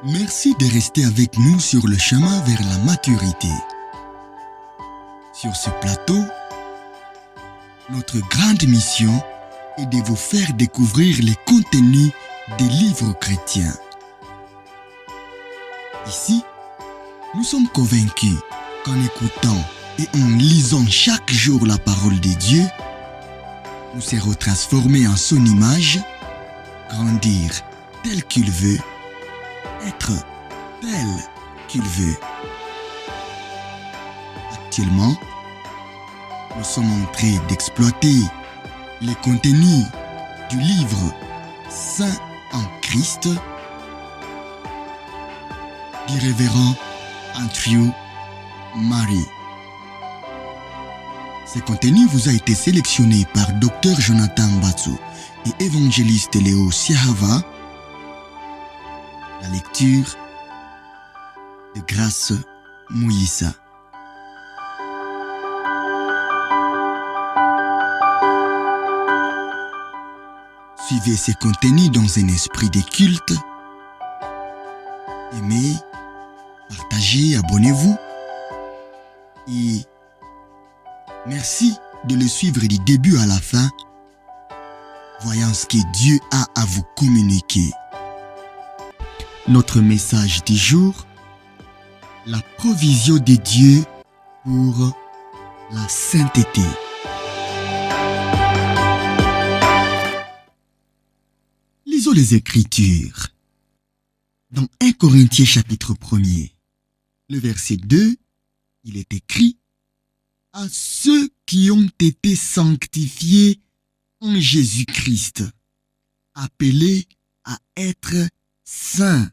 Merci de rester avec nous sur le chemin vers la maturité. Sur ce plateau, notre grande mission est de vous faire découvrir les contenus des livres chrétiens. Ici, nous sommes convaincus qu'en écoutant et en lisant chaque jour la parole de Dieu, nous serons transformés en son image, grandir tel qu'il veut, être tel qu'il veut. Actuellement, nous sommes en train d'exploiter les contenus du livre Saint en Christ du révérend Andrew Murray. Ce contenu vous a été sélectionné par Dr Jonathan Batso et évangéliste Léo Siahava. La lecture de Grâce Mouyissa. Suivez ces contenus dans un esprit de culte. Aimez, partagez, abonnez-vous. Et merci de le suivre du début à la fin, voyant ce que Dieu a à vous communiquer. Notre message du jour, la provision de Dieu pour la sainteté. Lisons les Écritures. Dans 1 Corinthiens chapitre 1er, le verset 2, il est écrit « À ceux qui ont été sanctifiés en Jésus-Christ, appelés à être saints. »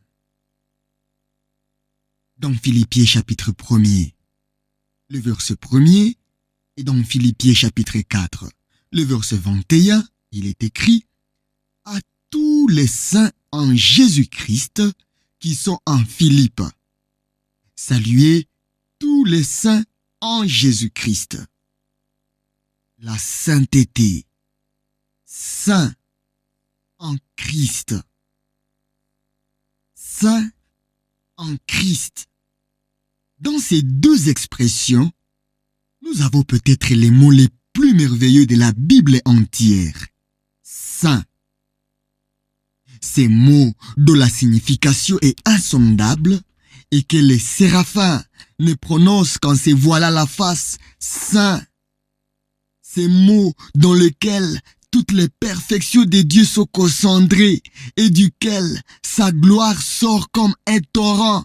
Dans Philippiens chapitre 1er, le verset 1er, et dans Philippiens chapitre 4, le verset 21, il est écrit « À tous les saints en Jésus-Christ qui sont en Philippe. Saluez tous les saints en Jésus-Christ. » La sainteté, saint en Christ. Saint en Christ. Dans ces deux expressions, nous avons peut-être les mots les plus merveilleux de la Bible entière. Saint. Ces mots dont la signification est insondable et que les séraphins ne prononcent qu'en se voilant la face, saint. Ces mots dans lesquels toutes les perfections de Dieu sont concentrées et duquel sa gloire sort comme un torrent,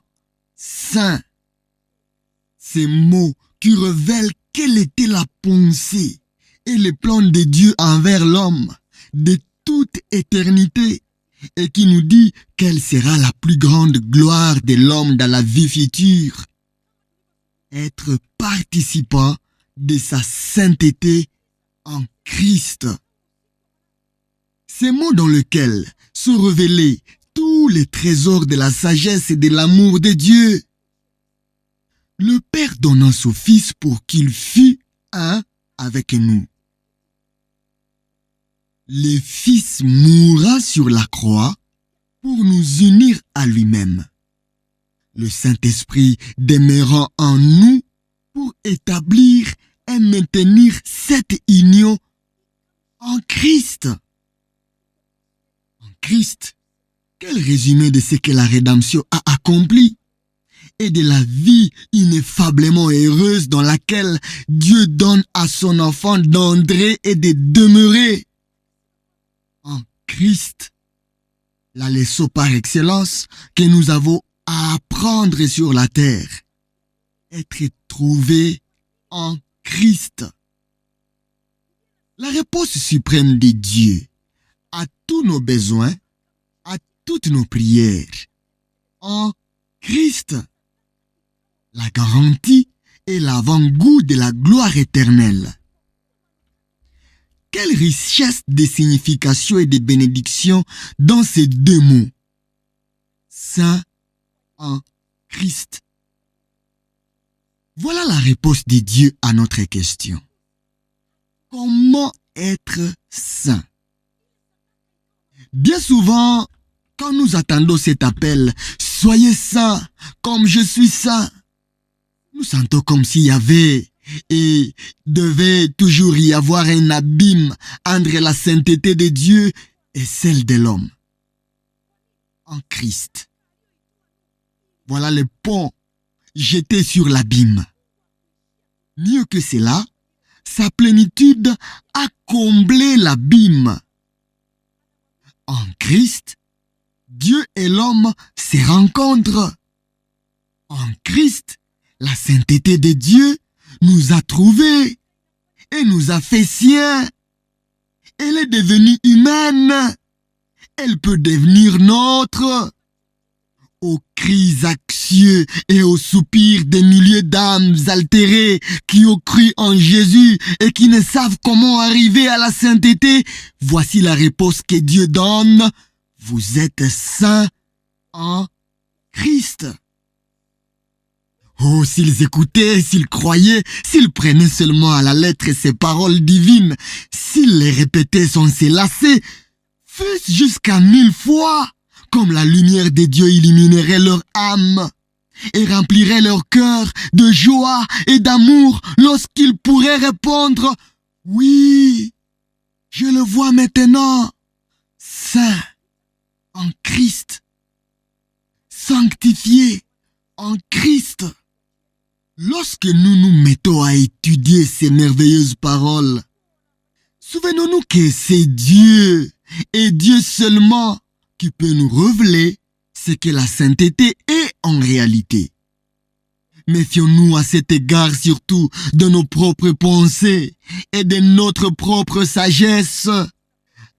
saint. Ces mots qui révèlent quelle était la pensée et le plan de Dieu envers l'homme de toute éternité et qui nous dit quelle sera la plus grande gloire de l'homme dans la vie future. Être participant de sa sainteté en Christ. Ces mots dans lesquels sont révélés tous les trésors de la sagesse et de l'amour de Dieu. Le Père donnant son Fils pour qu'il fût un avec nous. Le Fils mourra sur la croix pour nous unir à lui-même. Le Saint-Esprit demeurant en nous pour établir et maintenir cette union en Christ. En Christ, quel résumé de ce que la rédemption a accompli et de la vie ineffablement heureuse dans laquelle Dieu donne à son enfant d'entrer et de demeurer. En Christ, la leçon par excellence que nous avons à apprendre sur la terre, être trouvé en Christ. La réponse suprême de Dieu à tous nos besoins, à toutes nos prières, en Christ. La garantie et l'avant-goût de la gloire éternelle. Quelle richesse de signification et de bénédiction dans ces deux mots. Saint en Christ. Voilà la réponse de Dieu à notre question. Comment être saint? Bien souvent, quand nous attendons cet appel, soyez saints comme je suis saint. Nous sentons comme s'il y avait et devait toujours y avoir un abîme entre la sainteté de Dieu et celle de l'homme. En Christ, voilà le pont jeté sur l'abîme. Mieux que cela, sa plénitude a comblé l'abîme. En Christ, Dieu et l'homme se rencontrent. En Christ, la sainteté de Dieu nous a trouvés et nous a fait siens. Elle est devenue humaine. Elle peut devenir nôtre. Aux cris anxieux et aux soupirs des milliers d'âmes altérées qui ont cru en Jésus et qui ne savent comment arriver à la sainteté, voici la réponse que Dieu donne. Vous êtes saints en Christ. Oh, s'ils écoutaient, s'ils croyaient, s'ils prenaient seulement à la lettre ces paroles divines, s'ils les répétaient sans se lasser, fût-ce jusqu'à 1000 fois, comme la lumière de Dieu illuminerait leur âme et remplirait leur cœur de joie et d'amour lorsqu'ils pourraient répondre « Oui, je le vois maintenant, saint en Christ, sanctifié en Christ. » Lorsque nous nous mettons à étudier ces merveilleuses paroles, souvenons-nous que c'est Dieu et Dieu seulement qui peut nous révéler ce que la sainteté est en réalité. Méfions-nous à cet égard surtout de nos propres pensées et de notre propre sagesse.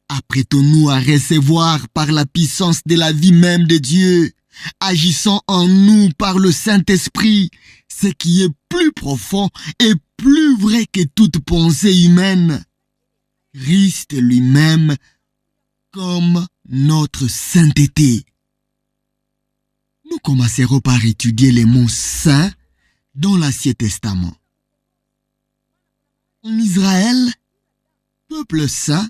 Apprêtons-nous à recevoir par la puissance de la vie même de Dieu, agissant en nous par le Saint-Esprit, ce qui est plus profond et plus vrai que toute pensée humaine. Christ lui-même comme notre sainteté. Nous commencerons par étudier les mots saints dans l'Ancien Testament. En Israël, peuple saint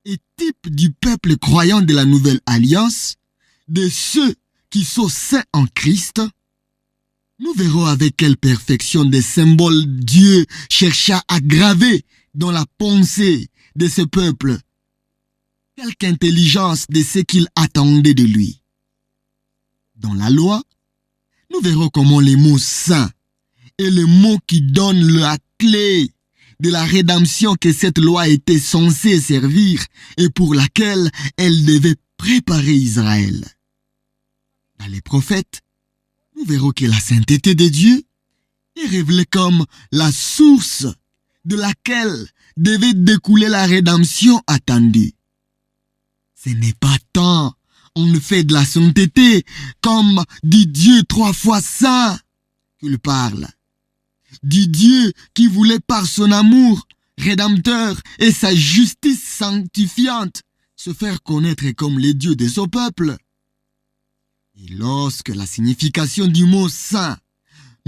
est type du peuple croyant de la Nouvelle Alliance, de ceux qui sont saints en Christ. Nous verrons avec quelle perfection des symboles Dieu chercha à graver dans la pensée de ce peuple. Quelque intelligence de ce qu'il attendait de lui. Dans la loi, nous verrons comment les mots saints et les mots qui donnent la clé de la rédemption que cette loi était censée servir et pour laquelle elle devait préparer Israël. Dans les prophètes, nous verrons que la sainteté de Dieu est révélée comme la source de laquelle devait découler la rédemption attendue. Ce n'est pas tant on fait de la sainteté comme du Dieu 3 fois saint qu'il parle. Du Dieu qui voulait par son amour rédempteur et sa justice sanctifiante se faire connaître comme les dieux de son peuple. Et lorsque la signification du mot saint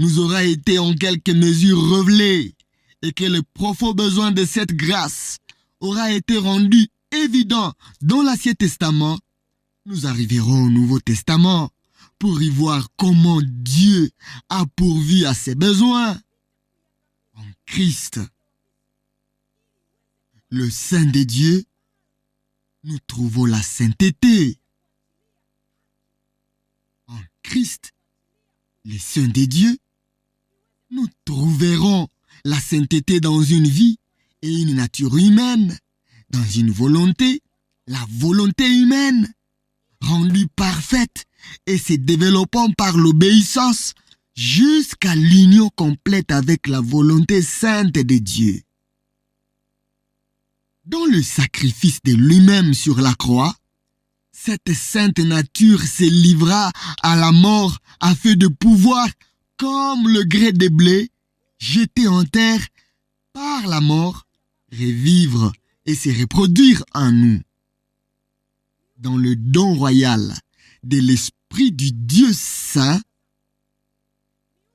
nous aura été en quelque mesure révélée et que le profond besoin de cette grâce aura été rendu évident dans l'Ancien Testament, nous arriverons au Nouveau Testament pour y voir comment Dieu a pourvu à ses besoins. En Christ, le Saint de Dieu, nous trouvons la sainteté. En Christ, le Saint de Dieu, nous trouverons la sainteté dans une vie et une nature humaine, dans une volonté, la volonté humaine, rendue parfaite et se développant par l'obéissance jusqu'à l'union complète avec la volonté sainte de Dieu. Dans le sacrifice de lui-même sur la croix, cette sainte nature se livra à la mort afin de pouvoir, comme le grès de blé, jeté en terre par la mort, revivre et se reproduire en nous. Dans le don royal de l'Esprit du Dieu Saint,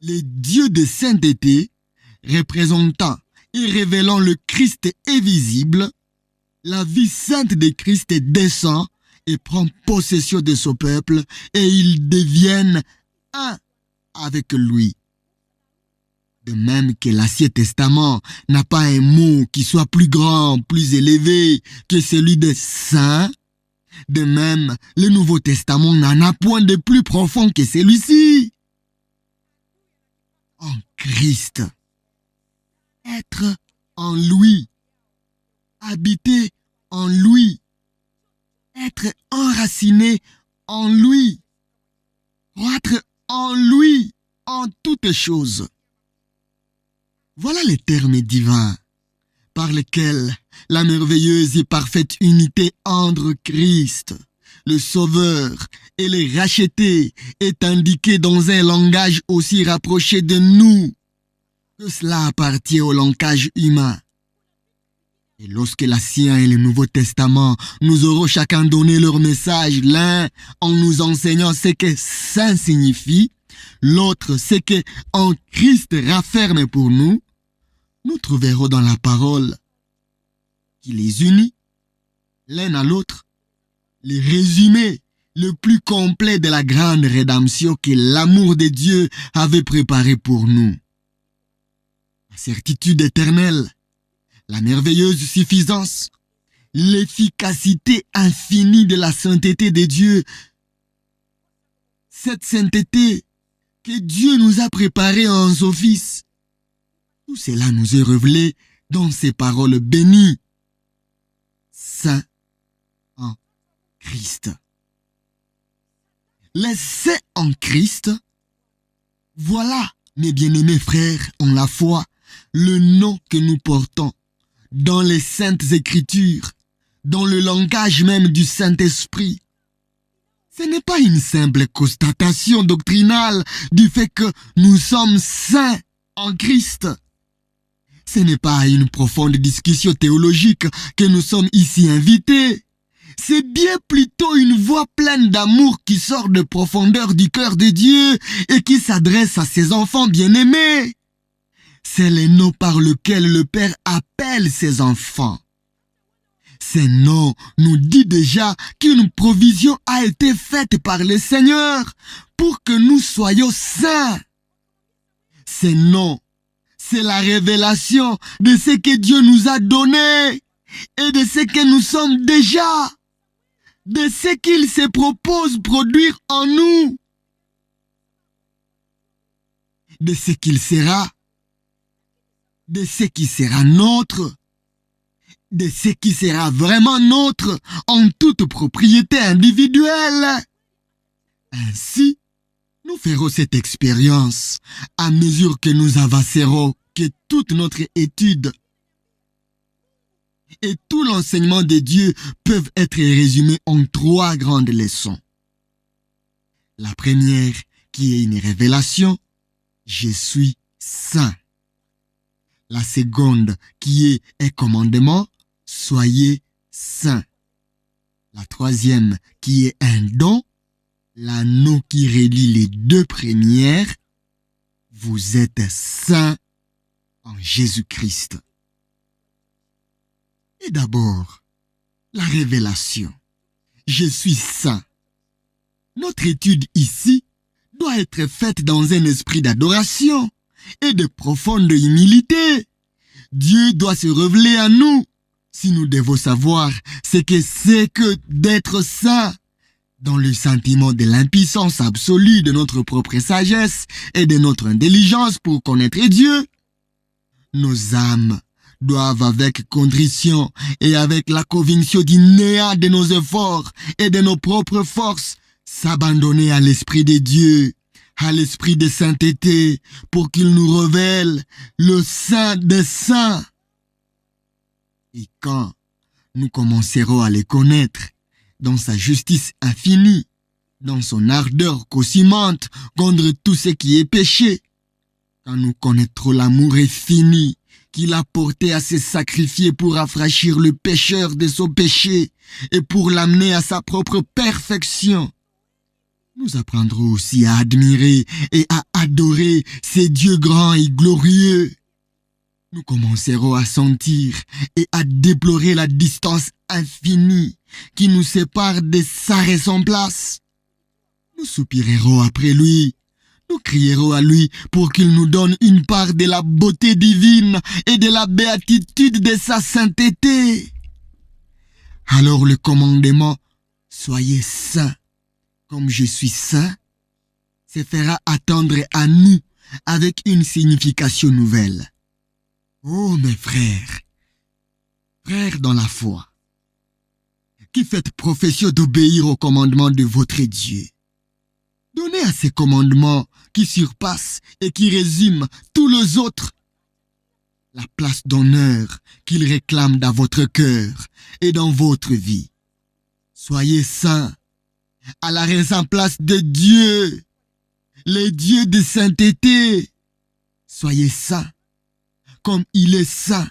les dieux de sainteté, représentant et révélant le Christ est visible, la vie sainte de Christ descend et prend possession de son peuple et ils deviennent un avec lui. De même que l'Ancien Testament n'a pas un mot qui soit plus grand, plus élevé que celui de saint, de même, le Nouveau Testament n'en a point de plus profond que celui-ci. En Christ, être en lui, habiter en lui, être enraciné en lui, croître en lui, en toutes choses. Voilà les termes divins par lesquels la merveilleuse et parfaite unité entre Christ, le Sauveur, et les rachetés est indiquée dans un langage aussi rapproché de nous que cela appartient au langage humain. Et lorsque l'Ancien et le Nouveau Testament nous auront chacun donné leur message, l'un en nous enseignant ce que saint signifie, l'autre ce que en Christ rafferme pour nous, nous trouverons dans la parole qui les unit l'un à l'autre le résumé le plus complet de la grande rédemption que l'amour de Dieu avait préparé pour nous. La certitude éternelle, la merveilleuse suffisance, l'efficacité infinie de la sainteté de Dieu, cette sainteté que Dieu nous a préparée en son Fils. Tout cela nous est révélé dans ces paroles bénies. Saint en Christ. Les saints en Christ, voilà, mes bien-aimés frères en la foi, le nom que nous portons dans les saintes écritures, dans le langage même du Saint-Esprit. Ce n'est pas une simple constatation doctrinale du fait que nous sommes saints en Christ. Ce n'est pas à une profonde discussion théologique que nous sommes ici invités. C'est bien plutôt une voix pleine d'amour qui sort de profondeur du cœur de Dieu et qui s'adresse à ses enfants bien-aimés. C'est le nom par lequel le Père appelle ses enfants. Ce nom nous dit déjà qu'une provision a été faite par le Seigneur pour que nous soyons saints. Ce nom, c'est la révélation de ce que Dieu nous a donné et de ce que nous sommes déjà, de ce qu'il se propose produire en nous, de ce qu'il sera, de ce qui sera nôtre, de ce qui sera vraiment nôtre en toute propriété individuelle. Ainsi, nous ferons cette expérience à mesure que nous avancerons, que toute notre étude et tout l'enseignement de Dieu peuvent être résumés en 3 grandes leçons. La première, qui est une révélation, je suis saint. La seconde, qui est un commandement, soyez saints. La troisième, qui est un don, l'anneau qui relie les 2 premières, vous êtes saints en Jésus-Christ. Et d'abord, la révélation. Je suis saint. Notre étude ici doit être faite dans un esprit d'adoration et de profonde humilité. Dieu doit se révéler à nous si nous devons savoir ce que c'est que d'être saint, dans le sentiment de l'impuissance absolue de notre propre sagesse et de notre intelligence pour connaître Dieu. Nos âmes doivent avec contrition et avec la conviction du néant de nos efforts et de nos propres forces s'abandonner à l'Esprit de Dieu, à l'Esprit de sainteté, pour qu'il nous révèle le Saint des Saints. Et quand nous commencerons à les connaître, dans sa justice infinie, dans son ardeur consumante contre tout ce qui est péché, quand nous connaîtrons l'amour infini qu'il a porté à se sacrifier pour rafraîchir le pécheur de son péché et pour l'amener à sa propre perfection, nous apprendrons aussi à admirer et à adorer ces dieux grands et glorieux. nous commencerons à sentir et à déplorer la distance infinie qui nous sépare de sa raison place. Nous soupirerons après lui. Nous crierons à lui pour qu'il nous donne une part de la beauté divine et de la béatitude de sa sainteté. Alors le commandement « Soyez saints comme je suis saint » se fera attendre à nous avec une signification nouvelle. Oh mes frères, frères dans la foi, qui faites profession d'obéir aux commandements de votre Dieu, donnez à ces commandements qui surpassent et qui résument tous les autres la place d'honneur qu'ils réclament dans votre cœur et dans votre vie. Soyez saints à la raison place de Dieu, les dieux de sainteté. Soyez saints comme il est saint.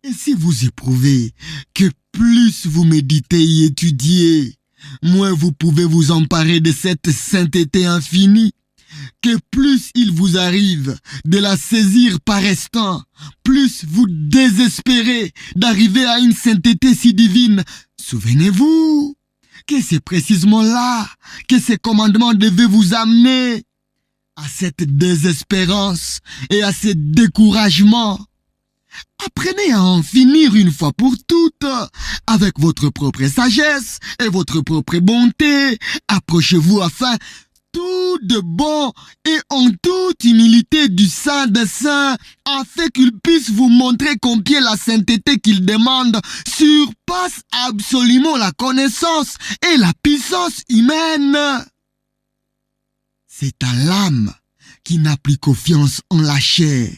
Et si vous éprouvez que plus vous méditez et étudiez, moins vous pouvez vous emparer de cette sainteté infinie, que plus il vous arrive de la saisir par instant, plus vous désespérez d'arriver à une sainteté si divine. Souvenez-vous que c'est précisément là que ces commandements devaient vous amener, à cette désespérance et à ce découragement. Apprenez à en finir une fois pour toutes avec votre propre sagesse et votre propre bonté. Approchez-vous afin tout de bon et en toute humilité du Saint des Saints, afin qu'il puisse vous montrer combien la sainteté qu'il demande surpasse absolument la connaissance et la puissance humaine. C'est à l'âme qui n'a plus confiance en la chair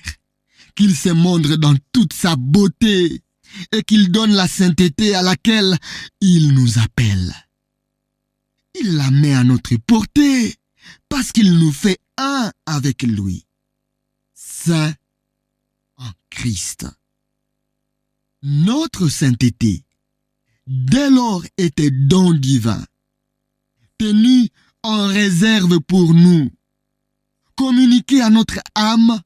qu'il se montre dans toute sa beauté et qu'il donne la sainteté à laquelle il nous appelle. Il la met à notre portée parce qu'il nous fait un avec lui, saint en Christ. Notre sainteté, dès lors, était don divin, tenu en réserve pour nous, communiqué à notre âme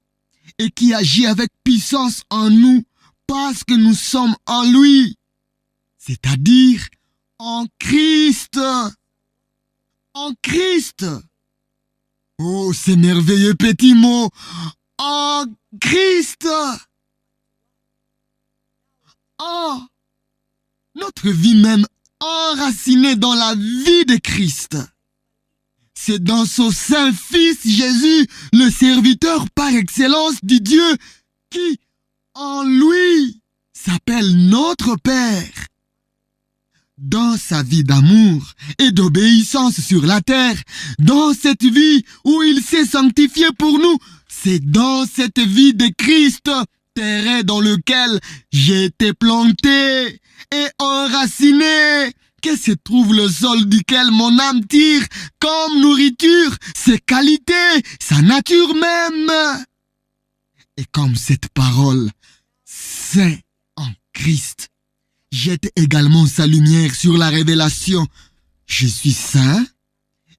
et qui agit avec puissance en nous parce que nous sommes en lui, c'est-à-dire en Christ. En Christ. Oh, ces merveilleux petits mots. En Christ. Oh, notre vie même enracinée dans la vie de Christ. C'est dans son saint Fils Jésus, le serviteur par excellence du Dieu, qui, en lui, s'appelle notre Père. Dans sa vie d'amour et d'obéissance sur la terre, dans cette vie où il s'est sanctifié pour nous, c'est dans cette vie de Christ, terrain dans lequel j'ai été planté et enraciné, que se trouve le sol duquel mon âme tire comme nourriture ses qualités, sa nature même. Et comme cette parole, saint en Christ, jette également sa lumière sur la révélation, je suis saint,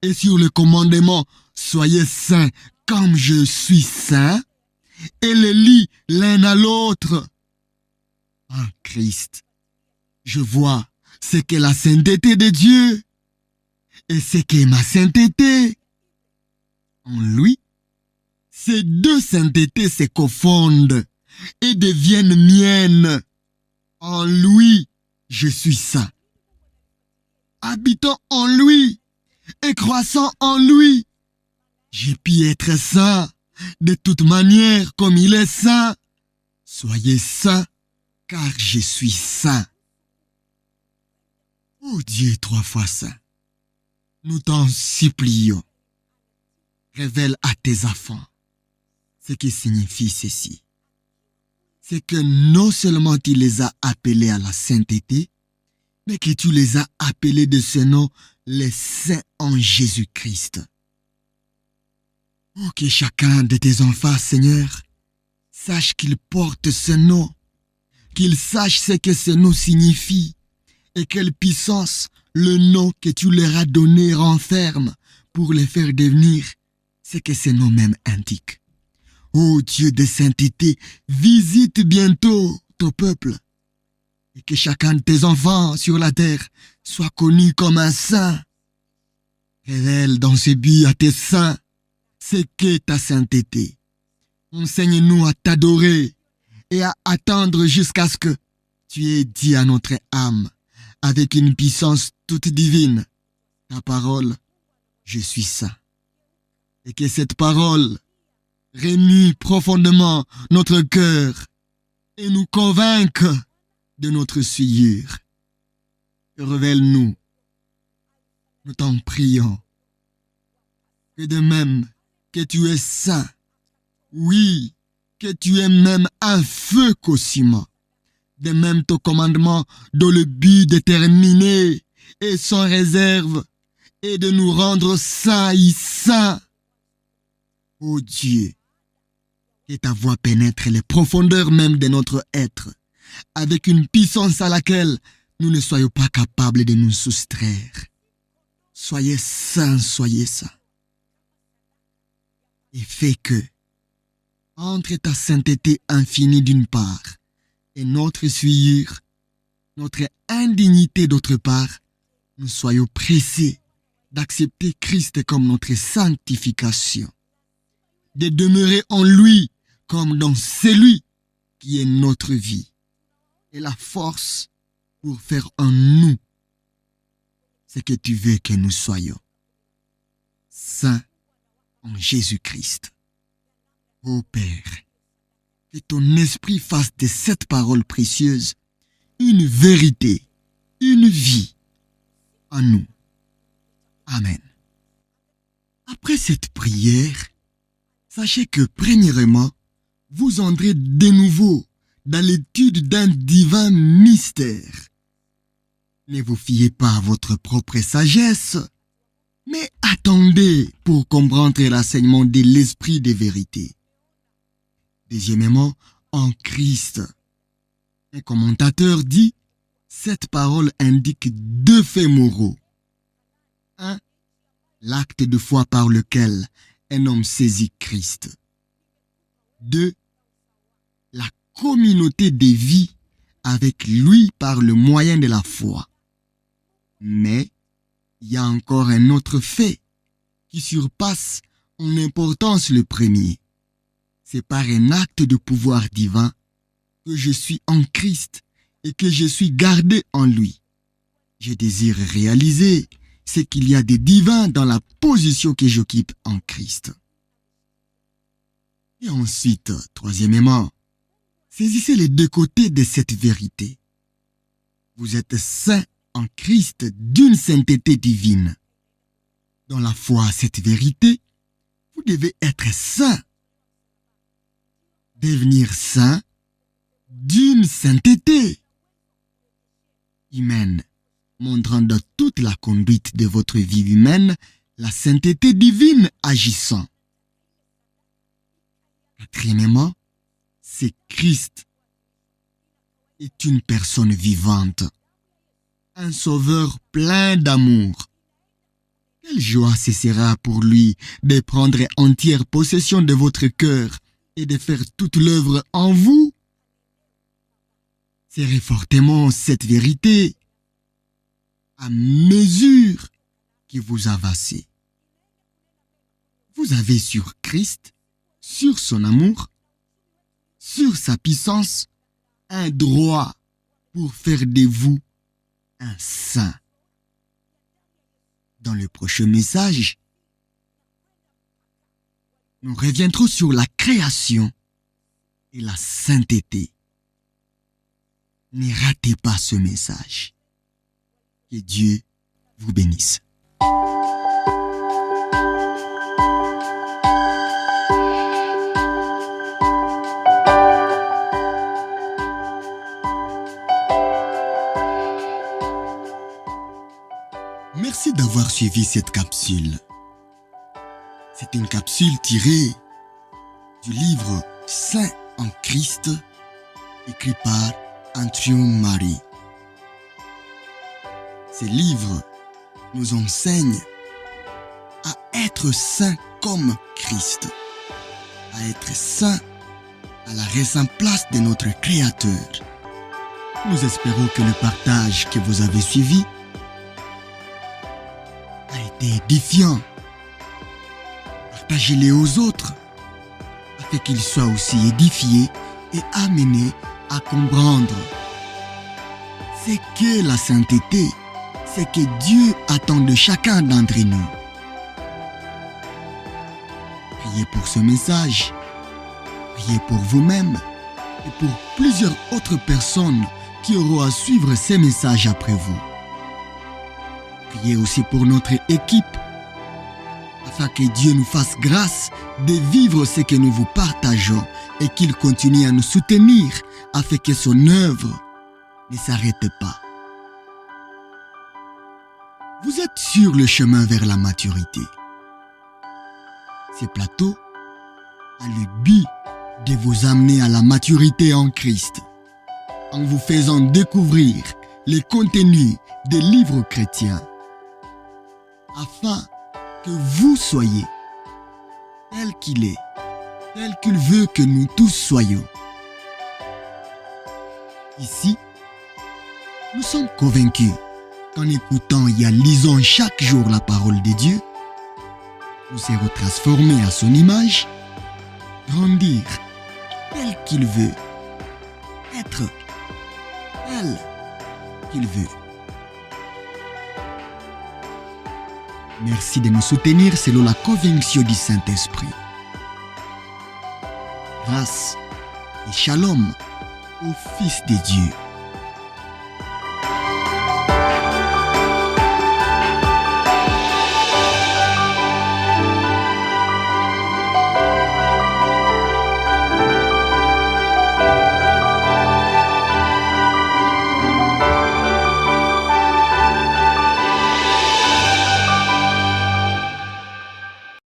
et sur le commandement, soyez saints comme je suis saint, et les lie l'un à l'autre. En Christ, je vois ce qu'est la sainteté de Dieu et ce qu'est ma sainteté. En lui, ces deux saintetés se confondent et deviennent miennes. En lui, je suis saint. Habitant en lui et croissant en lui, j'ai pu être saint de toute manière comme il est saint. Soyez saints car je suis saint. Ô Dieu trois fois saint, nous t'en supplions, révèle à tes enfants ce qui signifie ceci. C'est que non seulement tu les as appelés à la sainteté, mais que tu les as appelés de ce nom les saints en Jésus-Christ. Oh, que chacun de tes enfants, Seigneur, sache qu'il porte ce nom, qu'il sache ce que ce nom signifie, et quelle puissance le nom que tu leur as donné renferme pour les faire devenir ce que ce nom même indique. Ô Dieu de sainteté, visite bientôt ton peuple et que chacun de tes enfants sur la terre soit connu comme un saint. Révèle dans ce but à tes saints ce qu'est ta sainteté. Enseigne-nous à t'adorer et à attendre jusqu'à ce que tu aies dit à notre âme, avec une puissance toute divine, ta parole, je suis saint. Et que cette parole remue profondément notre cœur et nous convainque de notre souillure. Révèle-nous, nous t'en prions, que de même que tu es saint, oui, que tu es même un feu consumant, de même ton commandement dont le but déterminé et sans réserve est de nous rendre saints et saints. Ô Dieu, que ta voix pénètre les profondeurs même de notre être, avec une puissance à laquelle nous ne soyons pas capables de nous soustraire. Soyez saints, soyez saints. Et fais que, entre ta sainteté infinie d'une part, et notre souillure, notre indignité d'autre part, nous soyons pressés d'accepter Christ comme notre sanctification, de demeurer en lui comme dans celui qui est notre vie, et la force pour faire en nous ce que tu veux que nous soyons. Saints en Jésus-Christ. Ô Père, que ton esprit fasse de cette parole précieuse une vérité, une vie en nous. Amen. Après cette prière, sachez que premièrement, vous entrez de nouveau dans l'étude d'un divin mystère. Ne vous fiez pas à votre propre sagesse, mais attendez pour comprendre l'enseignement de l'esprit de vérité. Deuxièmement, en Christ. Un commentateur dit, cette parole indique deux faits moraux. 1. L'acte de foi par lequel un homme saisit Christ. 2. La communauté des vies avec lui par le moyen de la foi. Mais il y a encore un autre fait qui surpasse en importance le premier. C'est par un acte de pouvoir divin que je suis en Christ et que je suis gardé en lui. Je désire réaliser ce qu'il y a de divin dans la position que j'occupe en Christ. Et ensuite, troisièmement, saisissez les deux côtés de cette vérité. Vous êtes saints en Christ d'une sainteté divine. Dans la foi à cette vérité, vous devez être saints. Devenir saint d'une sainteté humaine, montrant dans toute la conduite de votre vie humaine la sainteté divine agissant. Quatrièmement, c'est Christ est une personne vivante, un sauveur plein d'amour. Quelle joie ce sera pour lui de prendre entière possession de votre cœur et de faire toute l'œuvre en vous. Serrez fortement cette vérité à mesure que vous avancez. Vous avez sur Christ, sur son amour, sur sa puissance, un droit pour faire de vous un saint. Dans le prochain message, nous reviendrons sur la création et la sainteté. Ne ratez pas ce message. Que Dieu vous bénisse. Merci d'avoir suivi cette capsule. C'est une capsule tirée du livre Saint en Christ, écrit par Andrew Murray. Ce livre nous enseigne à être saints comme Christ. à être saints à la récente place de notre Créateur. Nous espérons que le partage que vous avez suivi a été édifiant. Partagez-les aux autres afin qu'ils soient aussi édifiés et amenés à comprendre ce que la sainteté, ce que Dieu attend de chacun d'entre nous. Priez pour ce message, priez pour vous-même et pour plusieurs autres personnes qui auront à suivre ces messages après vous. Priez aussi pour notre équipe, afin que Dieu nous fasse grâce de vivre ce que nous vous partageons et qu'il continue à nous soutenir afin que son œuvre ne s'arrête pas. Vous êtes sur le chemin vers la maturité. Ce plateau a le but de vous amener à la maturité en Christ, en vous faisant découvrir les contenus des livres chrétiens, afin que vous soyez tel qu'il est, tel qu'il veut que nous tous soyons. Ici, nous sommes convaincus qu'en écoutant et en lisant chaque jour la parole de Dieu, nous serons transformés à son image, grandir tel qu'il veut, être tel qu'il veut. Merci de nous soutenir selon la conviction du Saint-Esprit. Grâce et shalom au Fils de Dieu.